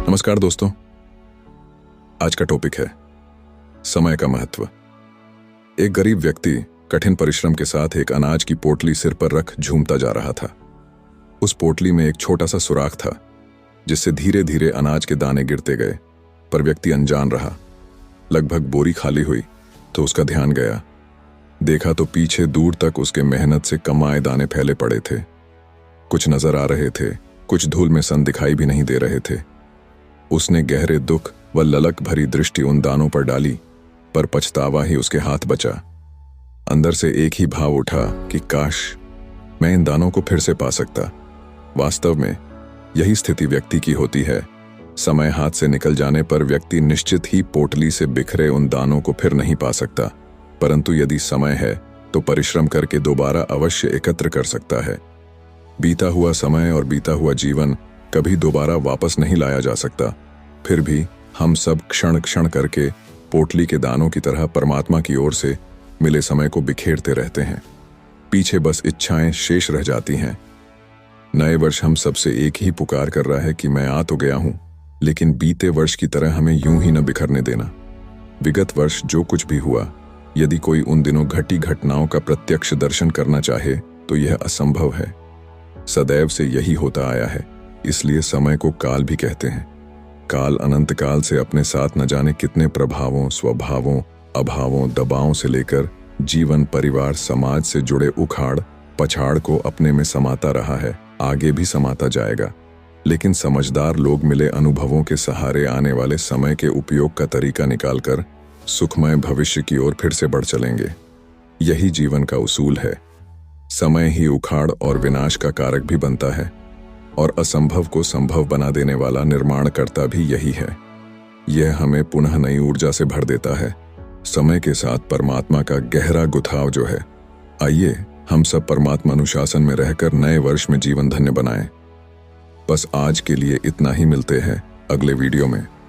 नमस्कार दोस्तों, आज का टॉपिक है समय का महत्व। एक गरीब व्यक्ति कठिन परिश्रम के साथ एक अनाज की पोटली सिर पर रख झूमता जा रहा था। उस पोटली में एक छोटा सा सुराख था जिससे धीरे धीरे अनाज के दाने गिरते गए, पर व्यक्ति अनजान रहा। लगभग बोरी खाली हुई तो उसका ध्यान गया। देखा तो पीछे दूर तक उसके मेहनत से कमाए दाने फैले पड़े थे। कुछ नजर आ रहे थे, कुछ धूल में सन दिखाई भी नहीं दे रहे थे। उसने गहरे दुख व ललक भरी दृष्टि उन दानों पर डाली, पर पछतावा ही उसके हाथ बचा। अंदर से एक ही भाव उठा कि काश मैं इन दानों को फिर से पा सकता। वास्तव में यही स्थिति व्यक्ति की होती है। समय हाथ से निकल जाने पर व्यक्ति निश्चित ही पोटली से बिखरे उन दानों को फिर नहीं पा सकता, परंतु यदि समय है तो परिश्रम करके दोबारा अवश्य एकत्र कर सकता है। बीता हुआ समय और बीता हुआ जीवन कभी दोबारा वापस नहीं लाया जा सकता। फिर भी हम सब क्षण क्षण करके पोटली के दानों की तरह परमात्मा की ओर से मिले समय को बिखेरते रहते हैं। पीछे बस इच्छाएं शेष रह जाती हैं। नए वर्ष हम सबसे एक ही पुकार कर रहा है कि मैं आ तो गया हूं, लेकिन बीते वर्ष की तरह हमें यूं ही न बिखरने देना। विगत वर्ष जो कुछ भी हुआ, यदि कोई उन दिनों घटी घटनाओं का प्रत्यक्ष दर्शन करना चाहे तो यह असंभव है। सदैव से यही होता आया है, इसलिए समय को काल भी कहते हैं। काल अनंत काल से अपने साथ न जाने कितने प्रभावों, स्वभावों, अभावों, दबावों से लेकर जीवन, परिवार, समाज से जुड़े उखाड़ पछाड़ को अपने में समाता रहा है, आगे भी समाता जाएगा। लेकिन समझदार लोग मिले अनुभवों के सहारे आने वाले समय के उपयोग का तरीका निकालकर सुखमय भविष्य की ओर फिर से बढ़ चलेंगे। यही जीवन का उसूल है। समय ही उखाड़ और विनाश का कारक भी बनता है, और असंभव को संभव बना देने वाला निर्माणकर्ता भी यही है। यह हमें पुनः नई ऊर्जा से भर देता है। समय के साथ परमात्मा का गहरा गुथाव जो है। आइए हम सब परमात्मा अनुशासन में रहकर नए वर्ष में जीवन धन्य बनाएं। बस आज के लिए इतना ही। मिलते हैं अगले वीडियो में।